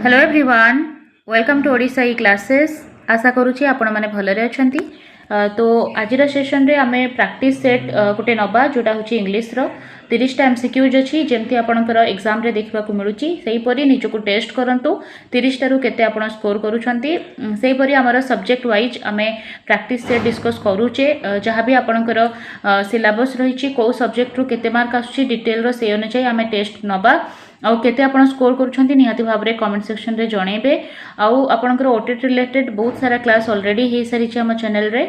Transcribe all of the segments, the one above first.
Hello everyone, welcome to Odisha E classes. आशा करुँची आपण मैंने भलरे अछंती। तो आज सेशन रे आमे प्रैक्टिस सेट गोटे नबा जोटा हूँ इंग्लीश रो 30टा एमसीक्यूज अच्छी जमती आपणकर एग्जाम रे देखा मिलूँ से निजक टेस्ट करूँ 30 टारू केते आपण स्कोर करूछंती। सेहीपरि आमर सब्जेक्ट वाइज आमे प्रैक्टिस सेट डिस्कस करूचे जहाँ भी आपणकर सिलेबस रही कौ सब्जेक्ट रू केते मार्क आसुची डिटेल रो से अनुसार आमे टेस्ट नबा आउ केते आपण स्कोर करूछंती निहाती भाव रे कमेंट सेक्शन रे जणेबे। आउ आपणकर ओटीटी रिलेटेड बहुत सारा क्लास ऑलरेडी हे सारी हम चैनल रे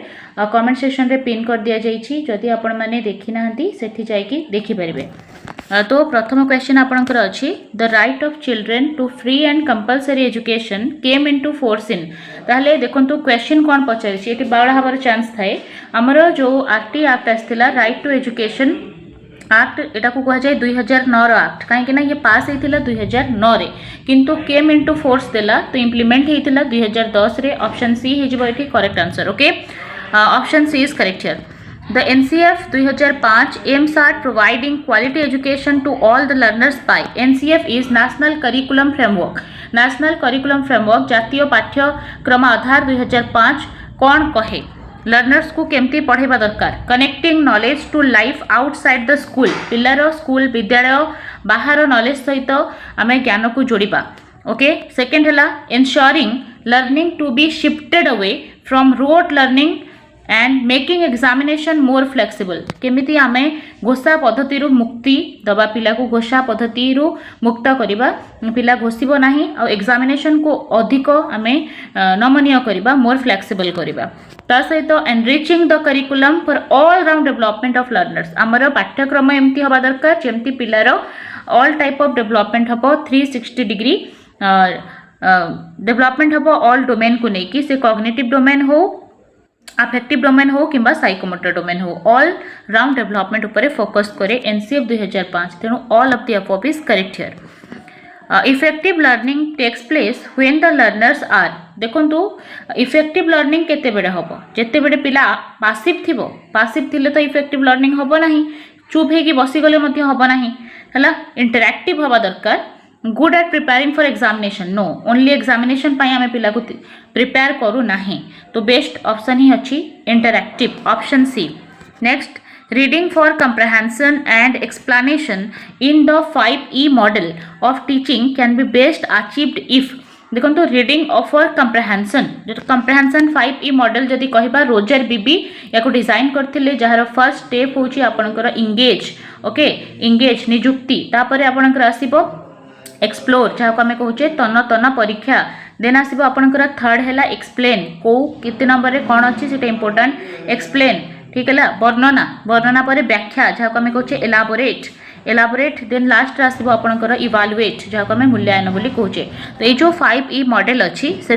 कमेंट सेक्शन रे पिन कर दिया जाइछि जदि आपण माने देखि नाहंती सेठी जाइकी देखि परिबे। तो प्रथम क्वेश्चन आपणकर अछि the right of children to free and compulsory education came into force in. ताहले देखंतु क्वेश्चन कोन पचारिछि एटी बावळा हबार चांस थाए। हमर जो आरटी एक्ट आस्थिला राइट टू एजुकेशन एक्ट एटा को कह जाए 2009 एक्ट कहीं ये पास होता 2009 रे किंतु केम इनटू फोर्स देला तो इम्प्लीमेंट होता 2010 रे। ऑप्शन सी हो correct answer. Okay, option C is correct here. The NCF 2005 aims at providing quality education to all the learners by NCF is National Curriculum Framework। National Curriculum Framework जातीय पाठ्यक्रम आधार 2005 कौन कहे learners को केमती पढ़ेबा दरकार। Connecting knowledge to life outside the school पिलार school विद्यालय बाहर नॉलेज सहित आम ज्ञान को जोड़िबा। ओके, सेकेंड है ensuring learning to be shifted away from rote learning and making examination more flexible केमिति आमे घोषा पद्धति मुक्ति दबा पिला को घोषा पद्धति मुक्त करबा पिला घोषिबो नाही और एग्जामिनेशन को अधिक आमे नमनीय करबा मोर फ्लेक्सिबल करबा। ता सहित enriching the curriculum for all round development of learners आमर पाठ्यक्रम एमती हवा दरकार जेमती पिलार ऑल टाइप ऑफ डेवलपमेंट हबो 360 डिग्री डेवलपमेंट हबो ऑल डोमेन को लेकिन से कॉग्निटिव डोमेन हो अफेक्टिव डोमेन हो किंबा साइकोमोटर डोमेन हो ऑल राउंड डेवलपमेंट ऊपर फोकस करे एनसीएफ 2005। तेणु all of the above is correct here. Effective learning takes place when the learners are देखंतु इफेक्टिव लर्निंग केते बेडे हबो जेते बेडे पिला पासिव थिबो। पासिव थिले तो इफेक्टिव लर्निंग हबो नाही, चुप हेकी बसी गले मध्ये हबो नाही हला। इंटरैक्टिव हवा दरकार। Good at preparing for examination no only examination पाई आमे पिला को प्रिपेयर करू नाही तो बेस्ट ऑप्शन ही अच्छी interactive option C. Next reading for comprehension and explanation in the 5E model of teaching can be best achieved if देखो तो रीडिंग फॉर कंप्रहेंशन जो कंप्रहेंशन 5E मॉडल जदि कहबा रोजर बीबी या को डिजाइन करथिले जहार फर्स्ट स्टेप होची आपनकर इंगेज। ओके, इंगेज निजुक्ति तापर आपनकर आसीबो एक्सप्लोर जहाँ को आम कहे तन तन परीक्षा देन आसो आपंकर थर्ड है एक्सप्लेन कौ कित नंबर रे कौन अच्छी से इम्पोर्टाट एक्सप्लेन ठीक है। वर्णना वर्णना पर व्याख्या जहाँ को आम कहे एलाबोरेट एलाबोरेट देन लास्ट आसो आपंकर इवालुएट जहाँ को आम मूल्यांकन बोली कहे। तो ये जो 5E मॉडल अच्छी से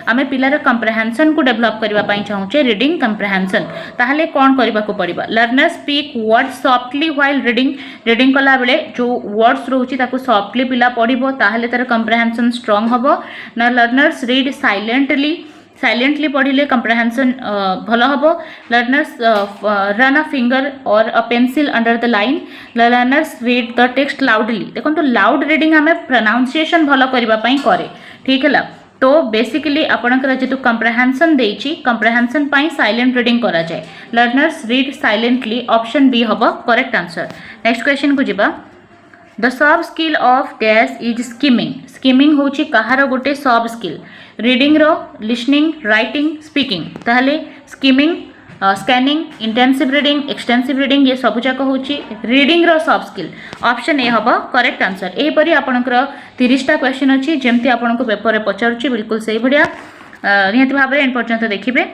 आम पिलार कंप्रहेंशन को डेवलप करने चाहूचे रीडिंग कंप्रहेंशन ताहले कौन करने को पड़ेगा learner speak words softly while reading reading कला बेले जो वर्ड्स रोची ताको सॉफ्टली पिला पढ़िबो ताहले तार कंप्रहेंशन स्ट्रांग हबो ना। लर्नर्स रीड साइलेंटली पढ़िले कंप्रहेंशन भल हम। लर्नर्स रन अ फिंगर और a pencil under the line. Learners read the text loudly देखो तो लाउड रीडिंग आम प्रोनाउंसिएशन भल करने करे ठीक है। तो बेसिकली आपणकर जेतु कंप्रहेंशन देइछि कंप्रहेंशन पाई साइलेंट रीडिंग करा जाए। Learners read silently option B हबो करेक्ट आंसर। नेक्स्ट क्वेश्चन को जिबा the sub skill of dash is skimming. Skimming होची कहार गोटे सब स्किल रीडिंग रो लिसनिंग राइटिंग स्पीकिंग ताहले skimming scanning intensive reading extensive reading ये सब जाक होची रीडिंग रो सब स्किल ऑप्शन ए हबो करेक्ट आंसर। एही परी आपनकर 30टा क्वेश्चन अछि जेमति आपनको पेपर रे पचारुछि बिल्कुल सही बढ़िया निहत भाव रे एंड पर्यंत देखिबे।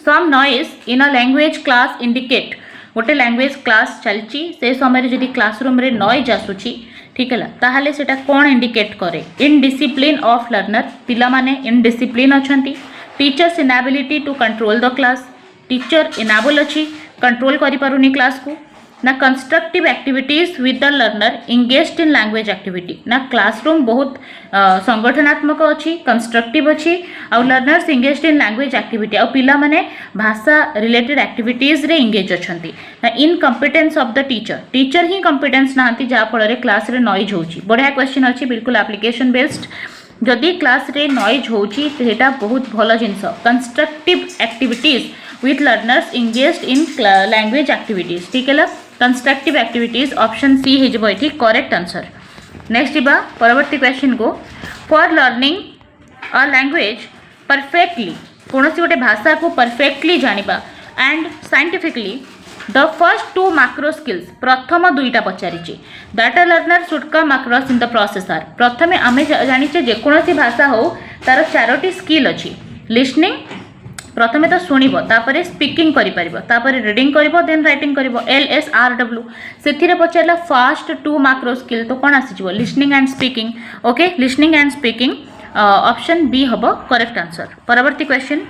Some noise in a language class indicate गोटे लैंग्वेज क्लास चलची से समय जदि क्लासरूम रे नॉइज आसुची ठीक है ताहले सेटा कौन इंडिकेट करे इनडिसिप्लिन ऑफ लर्नर पिला माने इनडिसिप्लिन अछंती। Teacher's inability to control the class teacher unable अच्छी कंट्रोल करि पारुनी क्लास को ना। Constructive activities with the learner engaged in language activity ना क्लासरूम बहुत संगठनात्मक अच्छी कंस्ट्रक्टिव अच्छी आ learners engaged in language activity आ पिला माने भाषा रिलेटेड एक्टिविटीज रे इंगेज अछंती ना। Incompetence of the teacher teacher ही कम्पिटेंस नांती जहाँ फल क्लास रे नॉइज होची। बढ़िया क्वेश्चन अच्छी बिल्कुल एप्लिकेशन बेस्ड जदि क्लास रे नॉइज होची तेटा बहुत भल जिनस constructive activities with learners engaged in language activities ठीक है कंस्ट्रक्टिव एक्टिविटीज ऑप्शन सी हो ये करेक्ट आंसर। नेक्स्ट जीवा परवर्ती क्वेश्चन को for learning a language perfectly कौन सी गोटे भाषा को परफेक्टली जानिबा and scientifically the first two macro skills प्रथम दुईटा पचारि डाटा learner should come across in the process are प्रथम आम जाचे जेकोसी भाषा हो तार चारोटी स्किल अच्छी लिसनिंग प्रथमे तो शुणव तापर स्पीकिंग कर रीडिंग कर देन राइटिंग कर LSRW से पचारा फास्ट टू मैक्रो स्किल तो कौन आसीज listening and speaking okay listening and speaking option B हम करेक्ट आंसर। परवर्ती question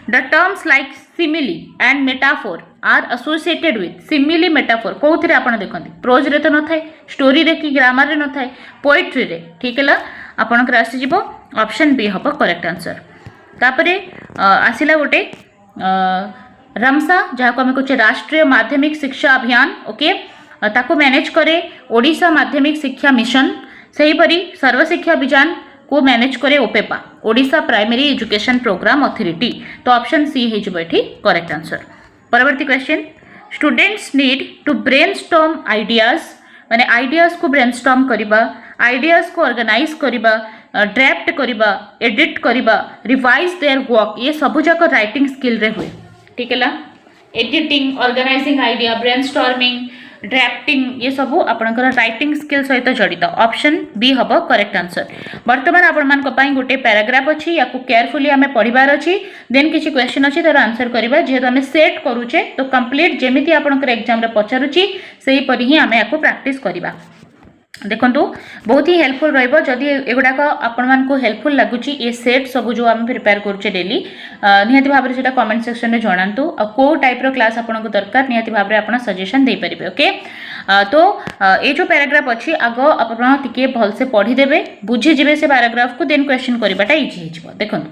the terms like simile and metaphor are associated with simile metaphor कौन आप देखते प्रोज रे तो न थाए स्टोरी रे कि ग्रामर रे न थाए पोएट्री रे ठीक है आपणकर आसीज ऑप्शन बी हम करेक्ट आंसर। तापरे आसिला गोटे रमसा जहाँ को आम कहे राष्ट्रीय माध्यमिक शिक्षा अभियान ओके ताको मैनेज करे ओडिशा माध्यमिक शिक्षा मिशन सेहीपरि सर्वशिक्षा अभियान को मैनेज करे OPEPA Odisha primary education programme authority तो ऑप्शन सी हो ये करेक्ट आंसर। परवर्ती question students need to brainstorm ideas माने आइडियाज को ब्रेनस्टॉर्म करिबा आइडियाज को ऑर्गेनाइज करिबा ड्राफ्ट करिबा एडिट करिबा रिवाइज देयर वर्क ये सब जाक राइटिंग स्किल रे हुए ठीक है editing organising idea brainstorming drafting ये सब आपणकर राइटिंग स्किल सहित जड़ित ऑप्शन बी हम करेक्ट आंसर। बर्तमान आपण गोटे पैराग्राफ अच्छी या केयरफुली आम पढ़ार अच्छी देन किसी क्वेश्चन अच्छी तार आंसर करवा जेहेतु आम सेट करुचे तो कंप्लीट जमी आपंकर एग्जाम पचारुची से ही आम या प्राक्टिस करवा देखु बहुत ही हेल्पफुल रही एगुड़ाक आपण को हेल्पफुल लगुच ये सेट सब जो आम प्रिपेयर करुचे डेली निहाती भाव में कमेंट सेक्शन में जनातु कौ टाइप क्लास आपको दरकार निहाती भाव में आप सजेशन दे पारे ओके तो ये जो पैराग्राफ अच्छी आग आपे भलसे पढ़ीदे बुझीजे से पैराग्राफ को देन क्वेश्चन करवाटा इजी हो देखो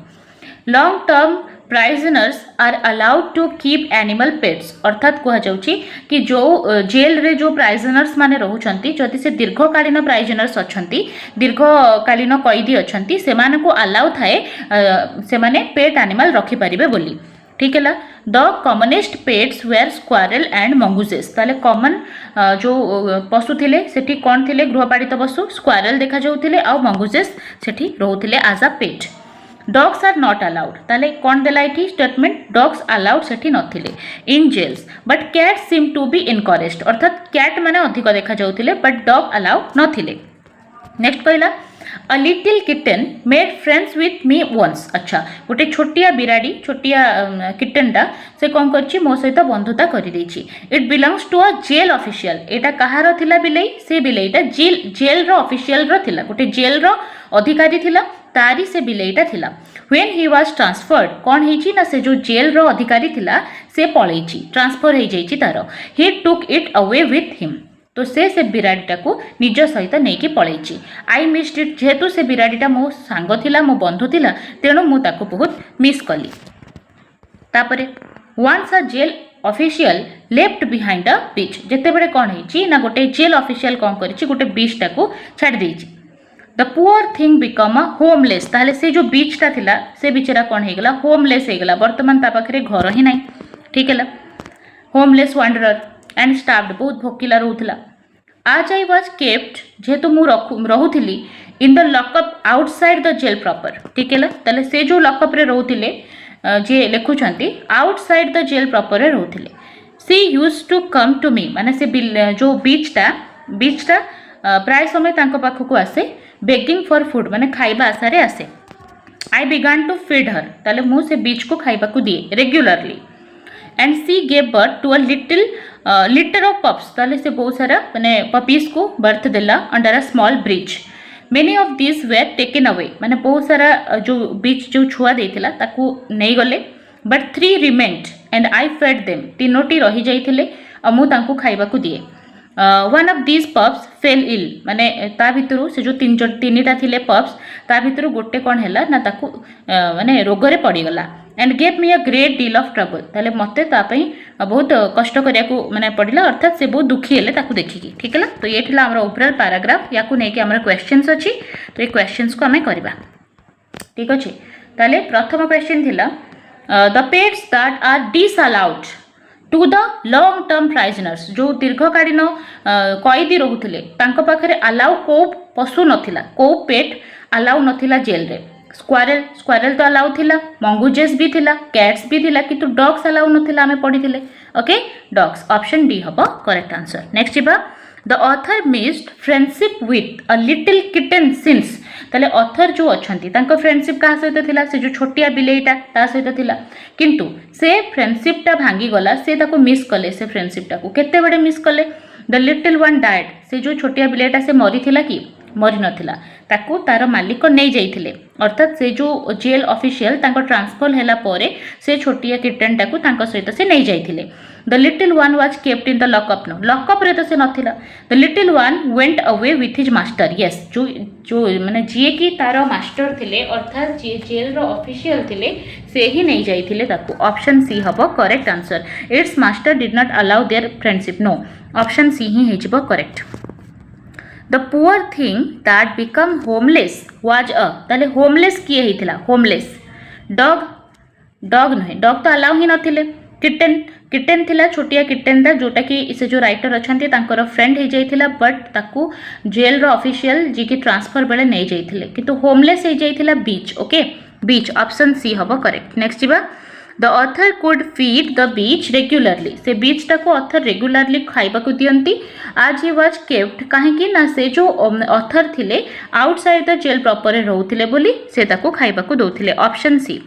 long term prisoners are allowed to keep animal pets अर्थात कहुच्छी कि जो जेल रे जो प्राइजनर्स माने रहउछंती जदि से दीर्घकालीन प्राइजनर्स अछंती दीर्घकालीन कैदी अछंती सेमाने को अलाउ थाए से माने पेट एनिमल रखी परिबे बोली ठीक है the commonest pets were squirrel and mongooses ताले कॉमन जो पशु थिले सेठी कौन थिले गृहपालित पशु स्क्वारेल देखा जाउथिले आ मंगूजेस सेठी रहउथिले as a pet dogs are not allowed ताले कौन देला ये स्टेटमेंट डॉग्स अलाउड सेठी नथिले in jails but cat seem to be encouraged अर्थात कैट माने अधिक देखा जाउथिले बट डॉग अलाउड नथिले। नेक्स्ट कहला a little kitten made friends with me once अच्छा गोटे छोटिया बिराड़ी छोटिया किटेनटा से कौन करछि मो सहित बंधुता करि दैछि it belongs to a jail official एटा कहार थिला बिलेई से बिलेईटा जेल रो ऑफिशियल रो थिला गोटे जेल रो अधिकारी थिला तारी से बिलेईटा थिला व्हेन ही वाज ट्रांसफर्ड कौन हेची ना से जो जेल रो अधिकारी थिला से पळेछि ट्रांसफर हो जाइछि तारो he took it away with him तो से बिराड़ीटा को निज सहित नहीं पलैछि आई मिस्ड इट जेहेतु से बिराड़ीटा मो सांग थिला मो बंधु थिला तेणु मु ताको बहुत मिस कली। तापरे once a jail official left behind a bitch जेते बेले कौन हेछि ना गोटे जेल ऑफिशियल कौन करिछि गोटे बीचटा को छाड़ देछि the poor thing become a homeless ताले से जो बीचटा थिला से बिचरा कौन हो गला होमलेस हो गला वर्तमान ता पाखरे घर ही नहीं ठीक है होमलेस वांडरर एंड स्टाफ्ड बहुत भोकिला रोला आज आई वाज केप्ट जेहेतु मु रोली in the lockup outside the jail proper ठीक है ताले से जो लॉकअप रे रोले जे लिखुंट आउटसाइड द जेल प्रॉपर रे रोले she used to come to me माने से जो बीचटा प्राय समय तांको पाखकु आसे बेगिंग फॉर फूड माने खाइबा आसारे आसे I began to feed her ताले मु से बीच को खाइबा को दिए regularly and she gave birth to a litter of pups ताले से बहुत सारा माने पपीज को बर्थ देला under a small bridge many of this were taken away माने बहुत सारा जो बीच जो छुआ देथिला ताकू नहीं गले but 3 remained and I fed them तीनोटी रही जाइथिले आ मु तांको खाइबा को दिए one of this pups fell ill माने ता भितरु से जो तीनटा थिले पप्स ता भितरु गोटे कौन हैला ना ताकू माने रोगरे पड़ीगला and gave me a great deal of trouble ताले मते तापई बहुत कष्ट करिया को माने पड़िला अर्थात से बहुत दुखी हेले ताकू देखिकी ठीक है तो ये थिला हमर ओवरऑल पैराग्राफ या को नै कि हमर क्वेश्चंस अछि तो ये क्वेश्चंस को हमें करबा ठीक अच्छे ताले प्रथम क्वेश्चन थिला the pets that are disallowed to the long term prisoners जो दीर्घकालीन कैदी रोते पाखे अलाउ कौ पशु नथिला कौ पेट अलाउ नथिला जेल रे स्क्वारेल स्क्वारेल तो अलाउ थिला मंगुजेस भी थिला कैट्स भी थिला किंतु डॉग्स अलाउ नथिला आमे पढ़ी थिले ओके डॉग्स ऑप्शन डी हबो करेक्ट आंसर नेक्स्ट जिबा the author missed friendship with a little kitten since ताले ऑथर जो अछंती तांको फ्रेंडशिप का सहित थिला से जो छोटिया बिलेईटा ता सहित थिला किंतु से फ्रेंडशिप टा भांगी गला से ताको मिस कले से फ्रेंडशिप टा को केते बडे मिस कले द लिटिल वन डाइड से जो छोटिया बिलेईटा से मरी थिला कि मरी नथिला ताको तार मालिक नहीं जाइथिले अर्थात से जो जेल ऑफिशियल तांको ट्रांसफर हैला परे से छोटिया किटेन टाको तांको सहित से नहीं जाइथिले the little one was kept in the lockup no lockup रे तो से नथिला the little one went away with his master yes जो जो माने जे की तार मास्टर थिले अर्थात जे जेल रो ऑफिशियल थिले से ही नहीं जाइथिले ताको ऑप्शन सी हबो correct answer its master did not allow their friendship no option C ही हेजिबो correct the poor thing that become homeless was a ताले होमलेस किए हिथिला होमलेस डॉग डॉग नहे डॉग तो अलाउ ही नथिले किटेन किटेन थिला छोटिया किटेन दा जोटा कि से जो राइटर अछंती तांकर फ्रेंड हे जाइथिला बट ताकू जेल रो ऑफिशियल जी की ट्रांसफर बेले नै जाइथिले किंतु होमलेस हे जाइथिला बीच ओके बीच ऑप्शन सी हबो करेक्ट नेक्स्ट जिबा the author could feed the beach regularly से बीच टाको ऑथर रेगुलरली खाइबा को दियंती आज ही वाज केप्ट काहे ना से जो ऑथर थिले आउटसाइड द जेल प्रॉपर रहउथिले बोली से ताको खाइबा को दोथिले option C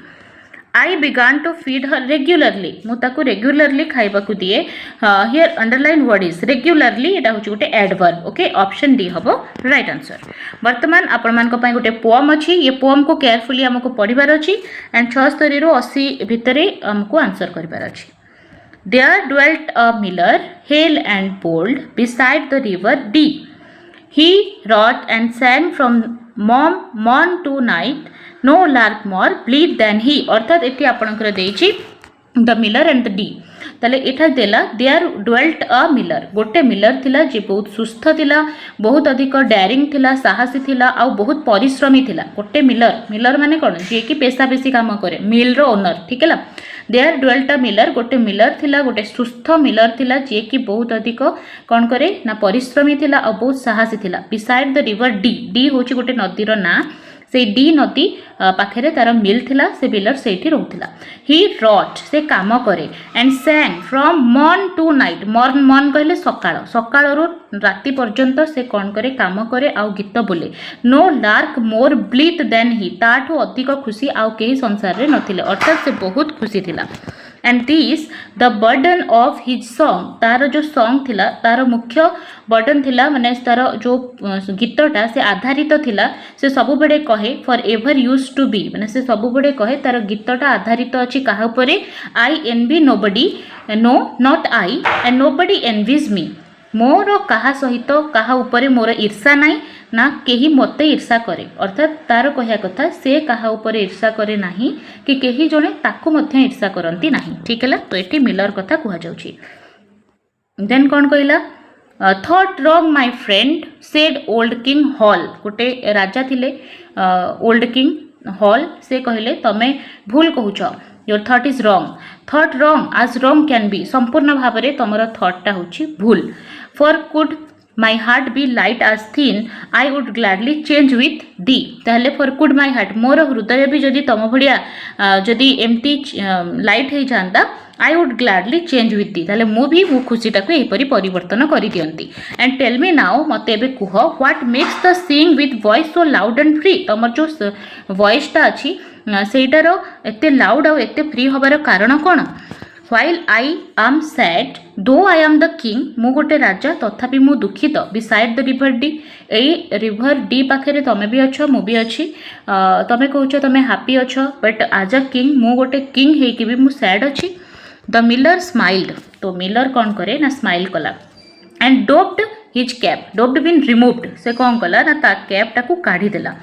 I began to feed her regularly मुझे रेगुलरली खाइबा को दिए here underline word is regularly एटा होची गोटे एडवर्ब ओके ऑप्शन डी हबो राइट आंसर वर्तमान आपण मान को पई गोटे पोएम अछि ये पोएम को केयरफुली हमको पढ़िबार अछि एंड 76 रो 80 भितरे हमको आंसर करबार अछि there dwelt a miller hale and bold beside the river Dee he wrought and sang from morn to night no lark more blithe than he अर्थात एटी आपणकर देछि the miller and the Dee ताले एठा देला there dwelt a miller गोटे miller थिला जे बहुत सुस्थ थिला बहुत अधिक डेयरिंग थिला साहसी थिला आ बहुत परिश्रमी थिला गोटे मिलर मिलर माने कोन जे कि पेशा बेसी काम करे मिल रो ओनर ठीक है देयर ड्वेल्ट अ मिलर गोटे मिलर थिला गोटे सुस्थ मिलर थिला जे कि बहुत अधिक कोन करे ना परिश्रमी थिला आ बहुत साहसी थिला beside the river D D होची गोटे नदीर ना से डी नदी पाखे तार मिल थिला से मिलर सेठी रहउथिला ही रॉट से काम करे and sang from morn to night morn morn कहले सकाळ सकाळ रो राति पर्यंत से कोन करे काम करे आ गीत बोले no lark more blithe than he ताठो अधिक खुशी आ केही संसार रे नथिले अर्थात से बहुत खुशी थिला and this the burden of his song तार जो सॉन्ग थिला तार मुख्य बर्डन थिला माने तार जो गीतटा से आधारित थिला से सब बड़े कहे forever use to be माने से सब बड़े कहे तार गीतटा आधारित अछि काहा उपरे I envy nobody no not I and nobody envies me मोर कहा सहित कहा उपरे मोर ईर्षा नाई ना केही मते ईर्षा करे अर्थात तार कहया कथा से कहा उपरे ईर्षा करे नाही कि केही जणे ताकू मध्ये ईर्षा करंती नाही ठीक है तो एटी मिलर कथा कुहा जाउची देन कोन कहला thought wrong my friend said old king hall गोटे राजा थिले ओल्ड किंग हॉल से कहले तमे भूल कहूछ your thought is wrong as wrong can be संपूर्ण भाव में तुमर थॉटटा होची भूल for could my heart be light as thine I would gladly change with thee ताहले फॉर कुड माय हार्ट मोर हृदय भी जदि तम भड़िया जदि एमती लाइट हो जाता I would gladly change with thee ताहले मु भी मो खुशीटा को एपरी परिवर्तन कर दियंती एंड टेल मी नाउ मते एबे कुह what makes the sing with voice so loud and free तमर जो वॉइसटा अछि सेटार एते लाउड आ एते फ्री हबार कारण कोन व्हाइल आई एम सैड दो आई एम द किंग मु गोटे राजा तथापि मु दुखित beside the river D a river D पाखे तमे भी अच्छ मु भी अच्छी तमे कहूछ तमे हैप्पी अच्छ बट आज अ किंग मु गोटे किंग हे कि भी मु सैड अच्छी द मिलर स्माइल्ड तो मिलर कौन करे ना स्माइल कला and doffed his cap doffed been removed से कौन कला ना ता कैप टाकू काढ़ी देला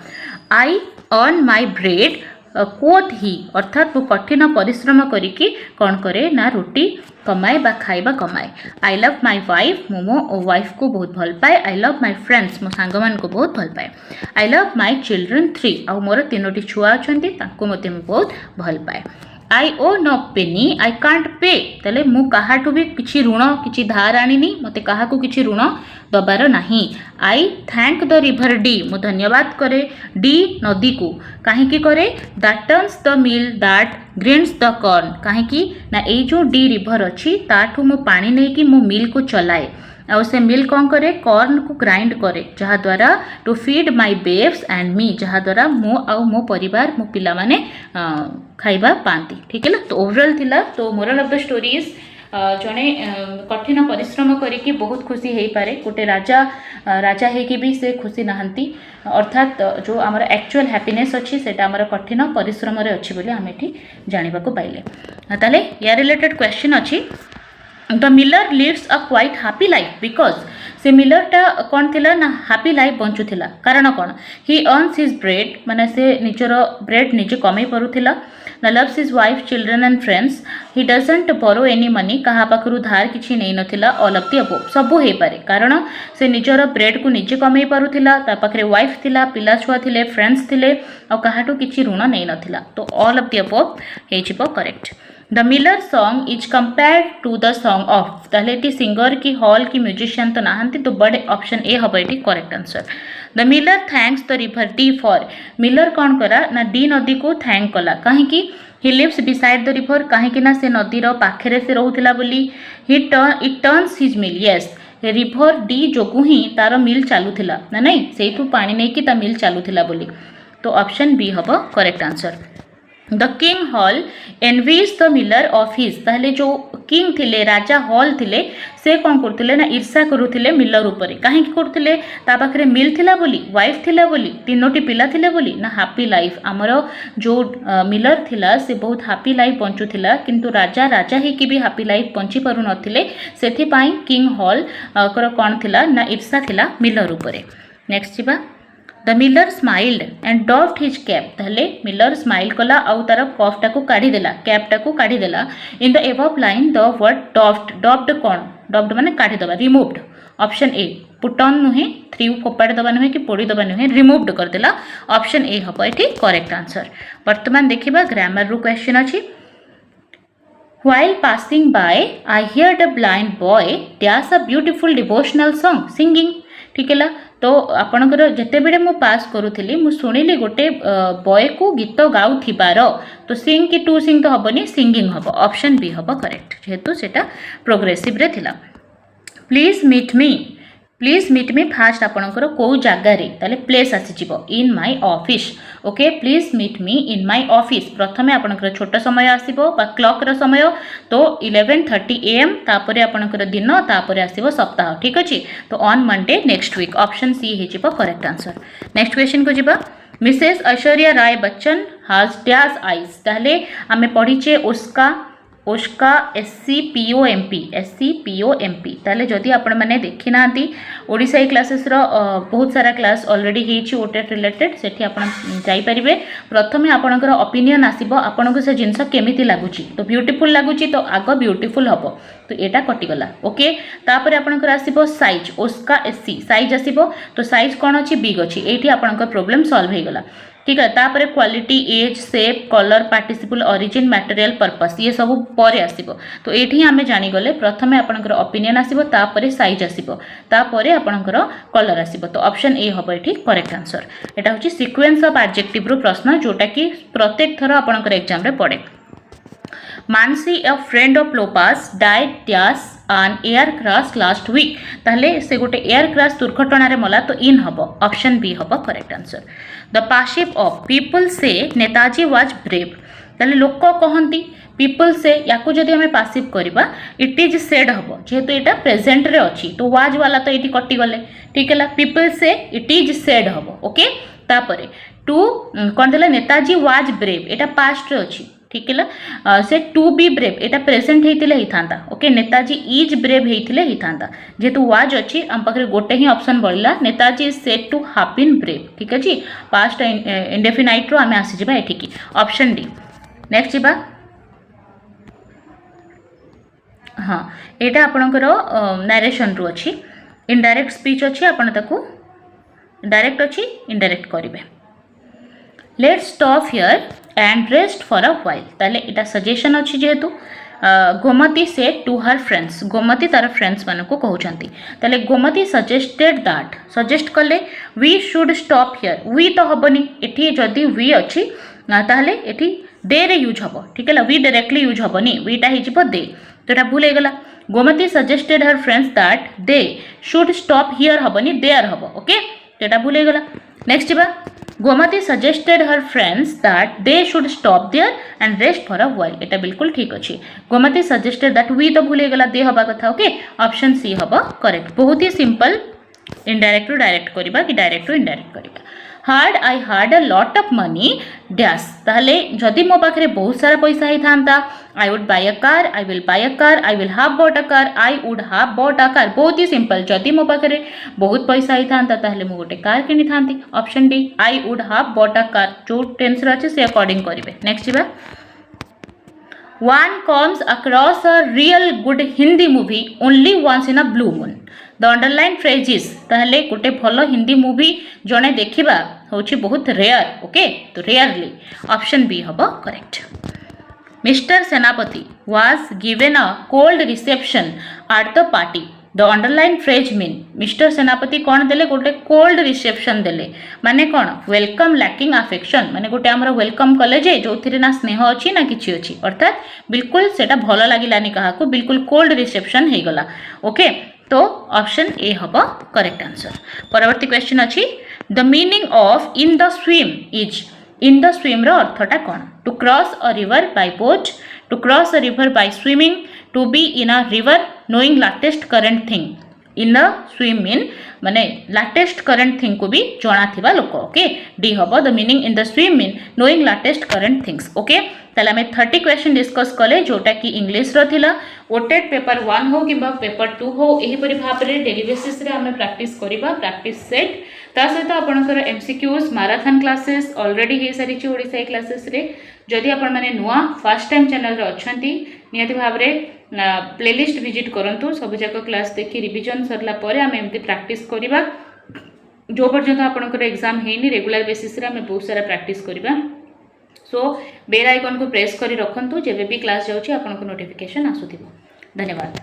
I earn my bread quoth he अर्थात वो कठिन परिश्रम करिकी कौन करे ना रोटी कमाए बा खाइबा कमाए। आई लव माई वाइफ मो मो वाइफ को बहुत भल पाए। आई लव माई फ्रेंड्स मो सांग मान को बहुत भल पाए। आई लव माई चिल्ड्रन 3 आउ मोर 3टी छुआ अच्छा मते बहुत भल पाए। आई oh no Penney I can't pay तले मु काहाठू भी किछि ऋण किछि धार आनिनी मते काहाकू किछि ऋण दबार नाही। I thank the river Dee मु धन्यवाद करे डी नदी को काहेकि करे that turns the mill that grinds the corn काहेकि ना ए जो डी रिवर अच्छी ताठू मु पानी नहीं कि मु मिल को चलाए आउ से मिल कौन करे कॉर्न को ग्राइंड करे जहाँ द्वारा to feed my babes and me जहाँ द्वारा मो आउ मो परिवार मो पिला माने खाइबा पाती। ठीक है ना। तो ओवरऑल थिला तो moral of the story is जड़े कठिन परिश्रम करिकी बहुत खुशी हो पारे गोटे राजा राजा है भी से खुशी नहांती अर्थात जो आमर एक्चुअल हैप्पीनेस अच्छी से आमर कठिन परिश्रम अच्छी बोली आम ये जाना पाइले। ताले या रिलेटेड क्वेश्चन अच्छी the miller lives a quite happy life because से मिलरटा कौन थिला ना हैप्पी लाइफ बंचुला कारण कौन ही अर्न्स हिज ब्रेड माने से निजर ब्रेड निजे कमे परुथिला ना loves his wife children and friends he doesn't borrow any money कहा पाखरु धार किछि नै नथिला ऑल ऑफ द अबव सबु हे पारे कारण से निजर ब्रेड को निजे कमे परुथिला ता पाखरे वाइफ थिला पिला छुआ थिले फ्रेंड्स थिले आ काहाटो किछि ऋण नै नथिला तो ऑल ऑफ द अबव हे छिबो correct. The miller song is compared to the song of ताहले टी सिंगर की हॉल की म्यूजिशियन तो नहांती तो बड़े ऑप्शन ए हबो एटी correct answer. The miller thanks the river Dee for miller कौन करा ना डी नदी को थैंक कला कहीं he lives beside the river कहीं ना से नदीर पाखे से रोला बोली it turns his mill yes river D जोगु ही तार मिल चलुला ना नहीं से पानी नहीं कि ता मिल चलुला बोली तो ऑप्शन बी हबो correct answer. The king hall envies the Miller of his ताहले जो किंग थिले राजा हॉल थिले से कौन करथिले ना ईर्षा करुथिले मिलर ऊपर काहे करथिले ता पाखरे मिल थिला बोली वाइफ थिला बोली 3टी पिला थिले बोली ना हैप्पी लाइफ आमर जो मिलर थिला से बहुत हैप्पी लाइफ बंचुथिला किंतु राजा राजा ही कि भी हैप्पी लाइफ बंची पारु नथिले सेथि पई किंग हॉल कर कौन थिला ना ईर्षा थिला मिलर ऊपर। नेक्स्ट जिबा the miller smiled and doffed his cap ताहले मिलर स्माइल कला आउ तार कफटा को काढ़ी देला कैपटा को काढ़ी देला in the above line the word doffed doffed कौन डॉफ्ड माने काढ़ी दबा removed option A put on नुहे 3 कोपाड़ दबा नुहे कि पोड़ी दबा नुहे रिमूव्ड कर देला ऑप्शन ए हबो एठी करेक्ट आंसर। वर्तमान देखिबा ग्रामर रू क्वेश्चन अछि While passing by, I heard a blind boy dash a beautiful devotional song singing. ठीक है तो आपणकर जिते बड़े मु पास करूली मु शुणिली गोटे बॉय को गीत गाऊ थिबार तो सिंग कि टू सिंग तो हबनी सिंगिंग हम ऑप्शन बी हम करेक्ट जेहेतु सेटा प्रोग्रेसिव रे थिला। प्लीज मीट मी फास्ट आपणकर कौ जगार ताले प्लेस आसीजिव in my office okay please meet me in my office प्रथमे आपणकर छोट समय आसीबो बा क्लॉक रो समय तो 11:30 AM तापरे आपणकर दिन तापरे आसीबो सप्ताह ठीक अछि तो on Monday next week option C हे जिवो करेक्ट आंसर। नेक्स्ट क्वेश्चन को जिबा Mrs Aishwarya Rai Bachchan has dash eyes ताले आमे पढिचे ओस्का SCPOMP ताले जदि आपण माने देखि नांती ओडिसा क्लासेस रो बहुत सारा क्लास ऑलरेडी हेछि ओटेट रिलेटेड सेठी आपण जाई परिबे प्रथमे आपणकर ओपिनियन आसीबो आपणको से जिंस केमिति लागुची तो ब्यूटीफुल लागुची तो आगो ब्यूटीफुल हबो तो एटा कटि गला ओके तापर आपणकर आसीबो साइज ओस्का SC साइज आसीबो तो साइज कोन अछि बिग अछि एठी आपणकर प्रॉब्लम सॉल्व हे गला ठीक है। तापर quality age shape colour participle origin material purpose ये सब परे आसीबो तो एठी हमें जानी गले प्रथमे आपनकर ओपिनियन आसीबो तापरे साइज आसीबो तापरे आपनकर कलर आसीबो तो ऑप्शन ए हबो एठी करेक्ट आंसर। एटा होची सीक्वेंस ऑफ एडजेक्टिव रो प्रश्न जोटा कि प्रत्येक थर आपनकर एग्जाम रे पड़े। मानसी अ फ्रेंड ऑफ लोपास died dash an air crash last week ताहले से गोटे एयर क्रैश दुर्घटना रे मला तो इन हबो ऑप्शन बी हबो correct answer. The passive of people से नेताजी वाज ब्रेव ताहले लोक कहंती पीपल से याकू जदि हमें पासिव करबा इट इज सेड हबो जेहेतु एटा प्रेजेंट रे अछि तो वाज वाला तो एटी कटि गले ठीक है पीपल से इट इज सेड हबो ओके तापरे टू कौन देला Netaji was brave Etah past रे अछि ठीक है से to be brave Etah present होते था ओके नेताजी इज ब्रेव होते था जेहेतु वाज अच्छी आम पाखे गोटे ही ऑप्शन बढ़ला Netaji is said to have been brave ठीक अच्छे पास्ट इंडेफिनाइट रो आम आसीजा एठिकी ऑप्शन डी नेक्स्ट जीवा हाँ यहाँ आपणकर नारेसन रु अच्छी इनडायरेक्ट स्पीच अच्छी आपण ताकू डायरेक्ट अच्छी इनडायरेक्ट करेंगे let's stop here and rest for a while ताले इटा सजेशन अच्छी जेहेतु Gomati said to her friends Gomati तार फ्रेंड्स मान को कहते ताले गोमती सजेस्टेड दैट सजेस्ट कले we should stop here we तो हेनी एटी जदि वी अच्छी ताहले एटी दे रे यूज हम ठीक है वी डायरेक्टली यूज हेनी वीटा हो दे तो यहाँ भूल होगा Gomati suggested her friends that they should stop here हेनी देयर हम ओके तो यहाँ भूल होगा नेक्स्ट जीवा Gomati suggested her friends that they should stop there and rest for a while एटा बिल्कुल ठीक अच्छे गोमती सजेस्टेड दैट वी तो भूल होगा दे हवा कथा ओके ऑप्शन सी हम करेक्ट बहुत ही सिंपल इनडायरेक्ट टू डायरेक्ट करबा कि डायरेक्ट टू इनडायरेक्ट करबा had I had a lot of money dash ताहले जदि मो पाखरे बहुत सारा पैसा ही थांता I would buy a car I will buy a car I will have bought a car I would have bought a car बहुत ही सिंपल जदि मो पाखरे बहुत पैसा ही थांता ताहले मो गोटे कार किनी थांती option D I would have bought a car जो टेंस रे अछि से अकॉर्डिंग करिवे नेक्स्ट जीवा one comes across a real good Hindi movie only once in a blue moon the underline phrase is ताहले गोटे भल हिंदी मूवी जड़े देखा हूँ बहुत रेयर ओके तो रेयरली ऑप्शन बी हम करेक्ट मिस्टर सेनापति was given a cold reception at the party the underline phrase mean mister सेनापति कौन देले गोटे कोल्ड रिसेप्शन देले माने कौन वेलकम लैकिंग अफेक्शन माने गोटे आमर वेलकम कले जे जो ना स्नेह अच्छी ना किसी अच्छी अर्थात बिल्कुल सेटा भल लगिलानी काहाकू बिल्कुल कोल्ड रिसेप्शन हो गला ओके तो ऑप्शन ए हम करेक्ट आंसर परवर्ती क्वेश्चन अच्छी the meaning of in the swim is in the swim रो अर्थटा कौन to cross a river by boat to cross a river by swimming to be in a river knowing latest current thing in a swim mean माने latest current thing को भी जना थिबा लोक okay D हम the meaning in the swim mean knowing latest current things okay ताले हमें 30 question discuss कले जोटा कि इंग्लिश रो थिला ओटेड पेपर 1 हो किबा पेपर 2 हो एही परि भाव रे डेली बेसिस रे हमें प्रैक्टिस करिबा प्रैक्टिस सेट ता सहित आपनकर एमसीक्यूज मैराथन क्लासेस ऑलरेडी हे सारी छि ओडिसा क्लासेस रे जदि आपण माने नुआ फर्स्ट टाइम चैनल रे अछंती नियति भाव रे प्लेलिस्ट विजिट करंतु सब जाक क्लास देखि रिवीजन सरला परे हम एमती प्रैक्टिस करिबा जो पर्यंत आपनकर एग्जाम हेनी रेगुलर बेसिस रे हम बहुत सारा प्रैक्टिस करिबा सो बेल आइकन को प्रेस करी रखंतु जेबे भी क्लास जाउची आपनको नोटिफिकेशन आसुथिबो धन्यवाद।